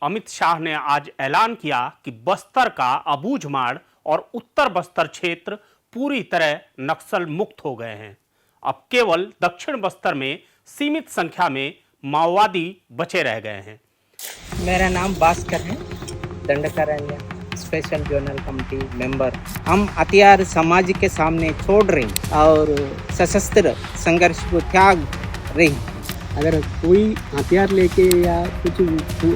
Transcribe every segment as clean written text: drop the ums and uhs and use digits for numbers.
अमित शाह ने आज ऐलान किया कि बस्तर का अबूझमाड़ और उत्तर बस्तर क्षेत्र पूरी तरह नक्सल मुक्त हो गए हैं। अब केवल दक्षिण बस्तर में सीमित संख्या में माओवादी बचे रह गए हैं। मेरा नाम भास्कर है, Dandakaranya special zonal committee member. हम हथियार समाज के सामने छोड़ रहे और सशस्त्र संघर्ष को त्याग रहे। अगर कोई हथियार लेके या कुछ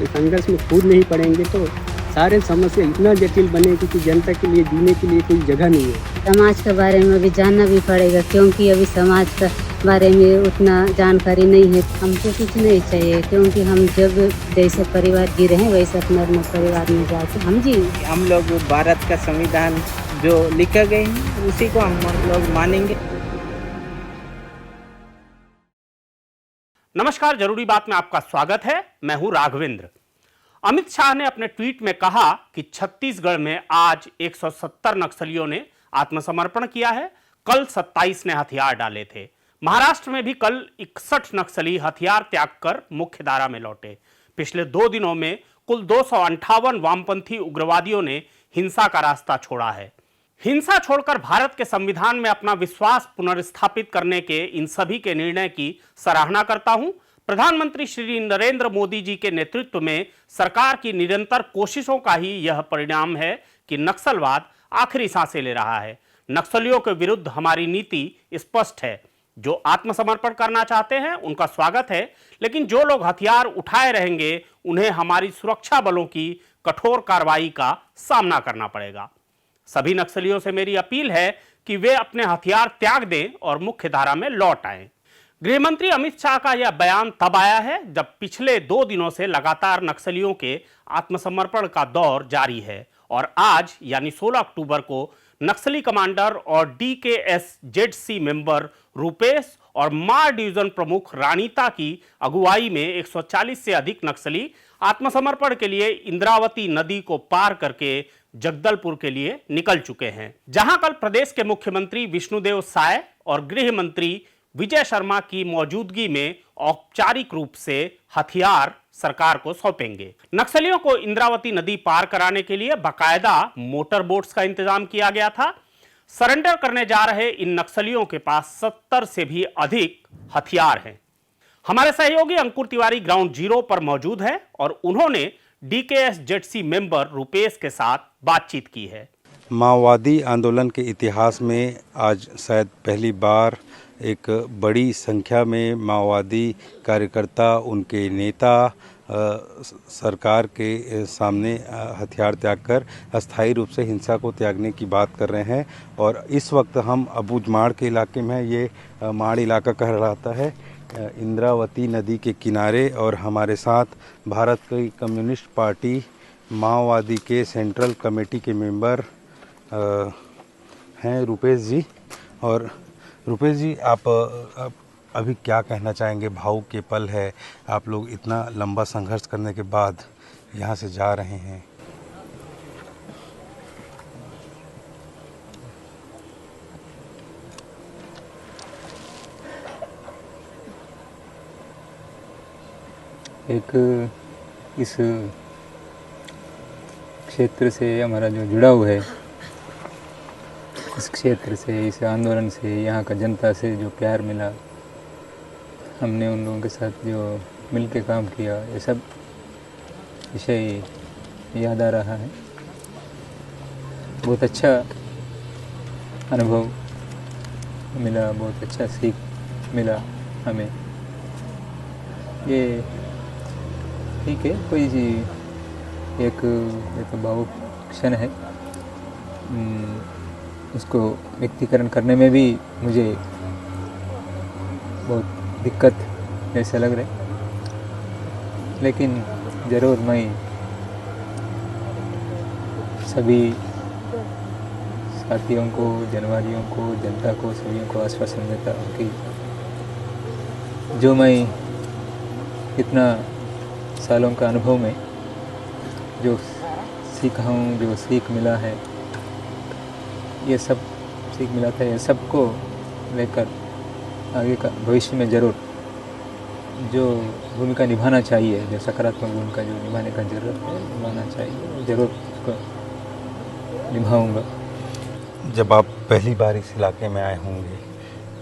संघर्ष में कूद नहीं पड़ेंगे तो सारे समस्या इतना जटिल बनेगी कि जनता के लिए जीने के लिए कोई जगह नहीं है। समाज के बारे में अभी जानना भी पड़ेगा, क्योंकि अभी समाज के बारे में उतना जानकारी नहीं है। हमको कुछ नहीं चाहिए, क्योंकि हम जब जैसे परिवार जी रहे हैं वैसे अपने अपने परिवार में जाके हम जी। हम लोग भारत का संविधान जो लिखा गया है उसी को हम लोग मानेंगे। नमस्कार, जरूरी बात में आपका स्वागत है। मैं हूं राघवेंद्र। अमित शाह ने अपने ट्वीट में कहा कि छत्तीसगढ़ में आज 170 नक्सलियों ने आत्मसमर्पण किया है। कल 27 ने हथियार डाले थे। महाराष्ट्र में भी कल 61 नक्सली हथियार त्याग कर मुख्य धारा में लौटे। पिछले 2 दिनों में कुल 258 वामपंथी उग्रवादियों ने हिंसा का रास्ता छोड़ा है। हिंसा छोड़कर भारत के संविधान में अपना विश्वास पुनर्स्थापित करने के इन सभी के निर्णय की सराहना करता हूं। प्रधानमंत्री श्री नरेंद्र मोदी जी के नेतृत्व में सरकार की निरंतर कोशिशों का ही यह परिणाम है कि नक्सलवाद आखिरी सांसें ले रहा है। नक्सलियों के विरुद्ध हमारी नीति स्पष्ट है। जो आत्मसमर्पण करना चाहते हैं उनका स्वागत है, लेकिन जो लोग हथियार उठाए रहेंगे उन्हें हमारी सुरक्षा बलों की कठोर कार्रवाई का सामना करना पड़ेगा। सभी नक्सलियों से मेरी अपील है कि वे अपने हथियार त्याग दें और मुख्य धारा में लौट आएं। गृहमंत्री अमित शाह का यह बयान तब आया है जब पिछले 2 दिनों से लगातार नक्सलियों के आत्मसमर्पण का दौर जारी है और आज यानी 16 अक्टूबर को नक्सली कमांडर और DKSZC मेंबर रूपेश और मार डिवीजन प्रमुख रानीता की अगुवाई में 140 से अधिक नक्सली आत्मसमर्पण के लिए इंद्रावती नदी को पार करके जगदलपुर के लिए निकल चुके हैं, जहां कल प्रदेश के मुख्यमंत्री विष्णुदेव साय और गृह मंत्री विजय शर्मा की मौजूदगी में औपचारिक रूप से हथियार सरकार को सौंपेंगे। नक्सलियों को इंद्रावती नदी पार कराने के लिए बाकायदा मोटर बोट्स का इंतजाम किया गया था। सरेंडर करने जा रहे इन नक्सलियों के पास 70 से भी अधिक हथियार हैं। हमारे सहयोगी अंकुर तिवारी ग्राउंड जीरो पर मौजूद है और उन्होंने DKSZC मेंबर रूपेश के साथ बातचीत की है। माओवादी आंदोलन के इतिहास में आज शायद पहली बार एक बड़ी संख्या में माओवादी कार्यकर्ता, उनके नेता सरकार के सामने हथियार त्याग कर अस्थायी रूप से हिंसा को त्यागने की बात कर रहे हैं। और इस वक्त हम अबूझमाड़ के इलाके में, ये माड़ इलाका कहलाता है, इंद्रावती नदी के किनारे, और हमारे साथ भारत की कम्युनिस्ट पार्टी माओवादी के सेंट्रल कमेटी के मेंबर हैं रूपेश जी। और रूपेश जी, आप अभी क्या कहना चाहेंगे? भावुक के पल है, आप लोग इतना लंबा संघर्ष करने के बाद यहाँ से जा रहे हैं। एक इस क्षेत्र से हमारा जो जुड़ाव है, इस क्षेत्र से, इस आंदोलन से, यहाँ का जनता से जो प्यार मिला, हमने उन लोगों के साथ जो मिल के काम किया, ये सब विषय याद आ रहा है। बहुत अच्छा अनुभव मिला, बहुत अच्छा सीख मिला हमें। ये ठीक है, कोई एक ये तो भावुक क्षण है, उसको व्यक्तिकरण करने में भी मुझे बहुत दिक्कत ऐसा लग रहा है, लेकिन ज़रूर मैं सभी साथियों को, जनवादियों को, जनता को, सभी को आश्वासन देता हूँ कि जो मैं इतना सालों का अनुभव में जो सीखा हूँ, जो सीख मिला है, ये सब सीख मिला था, ये सबको लेकर आगे का भविष्य में ज़रूर जो भूमिका निभाना चाहिए, जो सकारात्मक भूमिका जो निभाने का ज़रूरत है, निभाना चाहिए, ज़रूर उसको निभाऊंगा। जब आप पहली बार इस इलाके में आए होंगे,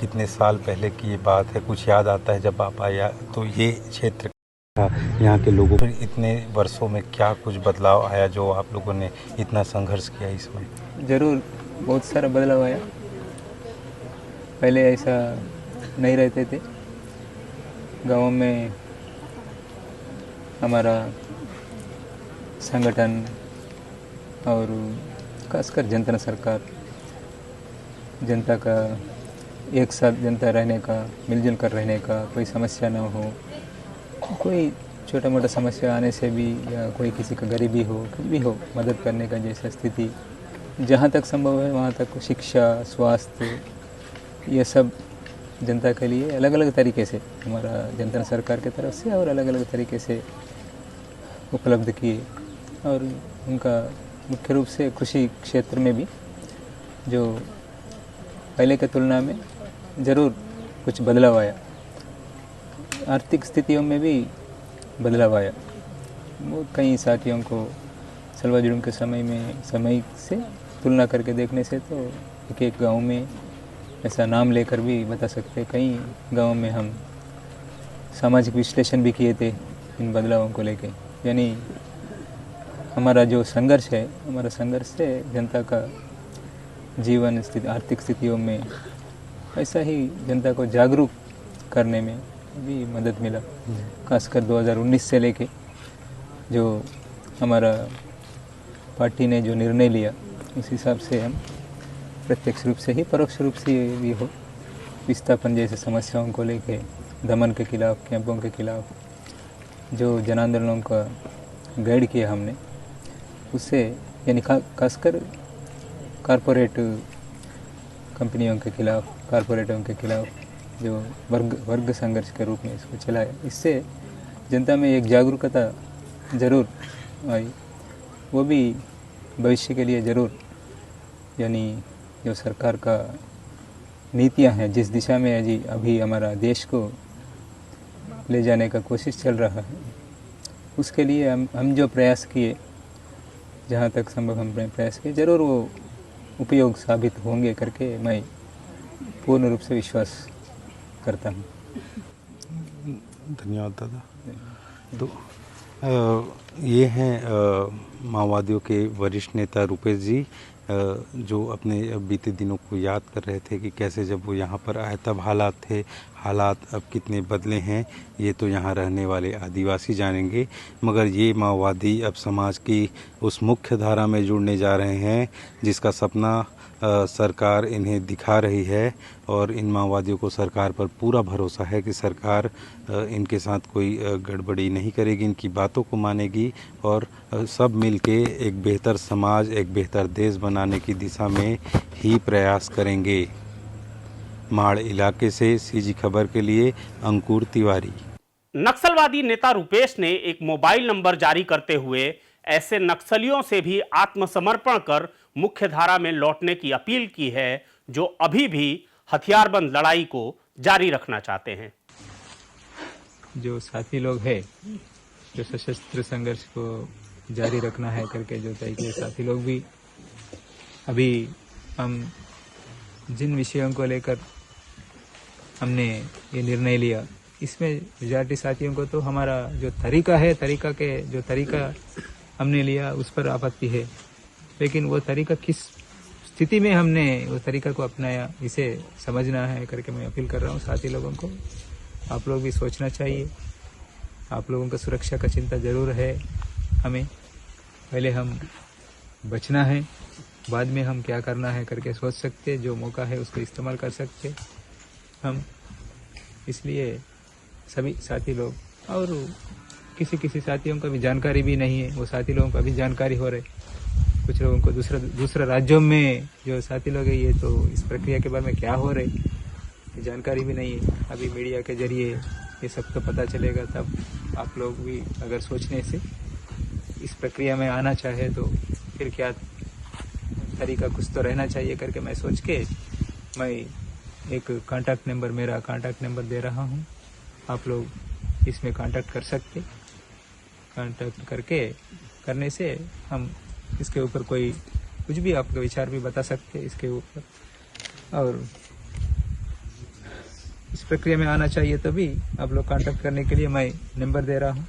कितने साल पहले की ये बात है, कुछ याद आता है जब आप आया तो ये क्षेत्र का, यहाँ के लोगों पर इतने वर्षों में क्या कुछ बदलाव आया जो आप लोगों ने इतना संघर्ष किया इसमें? ज़रूर बहुत सारा बदलाव आया। पहले ऐसा नहीं रहते थे। गाँव में हमारा संगठन और खासकर जनता सरकार, जनता का एक साथ जनता रहने का, मिलजुल कर रहने का, कोई समस्या ना हो, कोई छोटा मोटा समस्या आने से भी या कोई किसी का गरीबी हो, कुछ भी हो, मदद करने का जैसा स्थिति जहाँ तक संभव है वहाँ तक, शिक्षा, स्वास्थ्य, ये सब जनता के लिए अलग अलग तरीके से हमारा जनता सरकार की तरफ से और अलग अलग तरीके से उपलब्ध किए। और उनका मुख्य रूप से कृषि क्षेत्र में भी जो पहले की तुलना में ज़रूर कुछ बदलाव आया, आर्थिक स्थितियों में भी बदलाव आया। वो कई साथियों को सलवा जुड़ूम के समय से तुलना करके देखने से तो एक एक गांव में ऐसा नाम लेकर भी बता सकते हैं। कई गांव में हम सामाजिक विश्लेषण भी किए थे इन बदलावों को लेके। यानी हमारा जो संघर्ष है, हमारा संघर्ष से जनता का जीवन स्थिति, आर्थिक स्थितियों में ऐसा ही जनता को जागरूक करने में भी मदद मिला। खासकर 2019 से लेके जो हमारा पार्टी ने जो निर्णय लिया, उस हिसाब से हम प्रत्यक्ष रूप से ही, परोक्ष रूप से भी हो, विस्थापन जैसे समस्याओं को लेके, दमन के खिलाफ, कैंपों के खिलाफ जो जन आंदोलनों का गाइड किया हमने, उससे यानी खासकर कारपोरेट कंपनियों के खिलाफ, कारपोरेटों के खिलाफ जो वर्ग संघर्ष के रूप में इसको चलाया, इससे जनता में एक जागरूकता ज़रूर आई। वो भी भविष्य के लिए ज़रूर, यानी जो सरकार का नीतियां हैं, जिस दिशा में जी अभी हमारा देश को ले जाने का कोशिश चल रहा है, उसके लिए हम जो प्रयास किए, जहाँ तक संभव हमने प्रयास किए, ज़रूर वो उपयोग साबित होंगे करके मैं पूर्ण रूप से विश्वास करता हूँ। धन्यवाद दादा। तो ये हैं माओवादियों के वरिष्ठ नेता रूपेश जी, जो अपने बीते दिनों को याद कर रहे थे कि कैसे जब वो यहाँ पर आए तब हालात थे, हालात अब कितने बदले हैं ये तो यहाँ रहने वाले आदिवासी जानेंगे। मगर ये माओवादी अब समाज की उस मुख्य धारा में जुड़ने जा रहे हैं जिसका सपना सरकार इन्हें दिखा रही है, और इन माओवादियों को सरकार पर पूरा भरोसा है कि सरकार इनके साथ कोई गड़बड़ी नहीं करेगी, इनकी बातों को मानेगी और सब मिलके एक बेहतर समाज, एक बेहतर देश बनाने की दिशा में ही प्रयास करेंगे। माड़ इलाके से सीजी खबर के लिए अंकुर तिवारी। नक्सलवादी नेता रूपेश ने एक मोबाइल नंबर जारी करते हुए ऐसे नक्सलियों से भी आत्मसमर्पण कर मुख्य धारा में लौटने की अपील की है जो अभी भी हथियारबंद लड़ाई को जारी रखना चाहते हैं। जो साथी लोग हैं जो सशस्त्र संघर्ष को जारी रखना है करके जो तय किए साथी लोग भी, अभी हम जिन विषयों को लेकर हमने ये निर्णय लिया, इसमें मेजॉरिटी साथियों को तो हमारा जो तरीका है, जो तरीका हमने लिया उस पर आपत्ति है, लेकिन वो तरीका किस स्थिति में हमने वो तरीका को अपनाया इसे समझना है करके मैं अपील कर रहा हूँ साथी लोगों को। आप लोग भी सोचना चाहिए, आप लोगों का सुरक्षा का चिंता ज़रूर है हमें। पहले हम बचना है, बाद में हम क्या करना है करके सोच सकते, जो मौका है उसको इस्तेमाल कर सकते हम। इसलिए सभी साथी लोग, और किसी साथियों का भी जानकारी भी नहीं है, वो साथी लोगों को अभी जानकारी हो रहे, कुछ लोगों को दूसरे राज्यों में जो साथी लोग हैं ये तो इस प्रक्रिया के बारे में क्या हो रहे जानकारी भी नहीं है। अभी मीडिया के जरिए ये सब तो पता चलेगा, तब आप लोग भी अगर सोचने से इस प्रक्रिया में आना चाहे तो फिर क्या तरीका कुछ तो रहना चाहिए करके मैं सोच के मैं एक कांटेक्ट नंबर, मेरा कांटेक्ट नंबर दे रहा हूँ। आप लोग इसमें कांटेक्ट कर सकते। कांटेक्ट करने से हम इसके ऊपर कोई कुछ भी आपका विचार भी बता सकते इसके ऊपर, और इस प्रक्रिया में आना चाहिए तो भी आप लोग कांटेक्ट करने के लिए मैं नंबर दे रहा हूँ।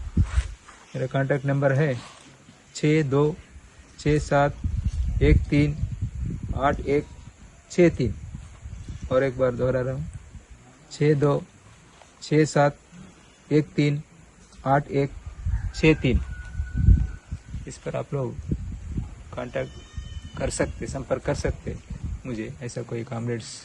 मेरा कांटेक्ट नंबर है 6267138163, और एक बार दोहरा रहा हूँ 6267138163। इस पर आप लोग कांटेक्ट कर सकते, संपर्क कर सकते मुझे, ऐसा कोई कॉमरेड्स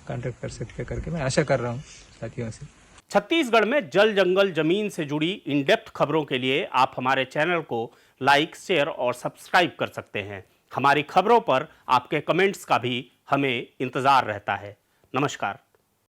कांटेक्ट कर सकते करके मैं आशा कर रहा हूँ साथियों से। छत्तीसगढ़ में जल जंगल जमीन से जुड़ी इन डेप्थ खबरों के लिए आप हमारे चैनल को लाइक, शेयर और सब्सक्राइब कर सकते हैं। हमारी खबरों पर आपके कमेंट्स का भी हमें इंतजार रहता है। नमस्कार।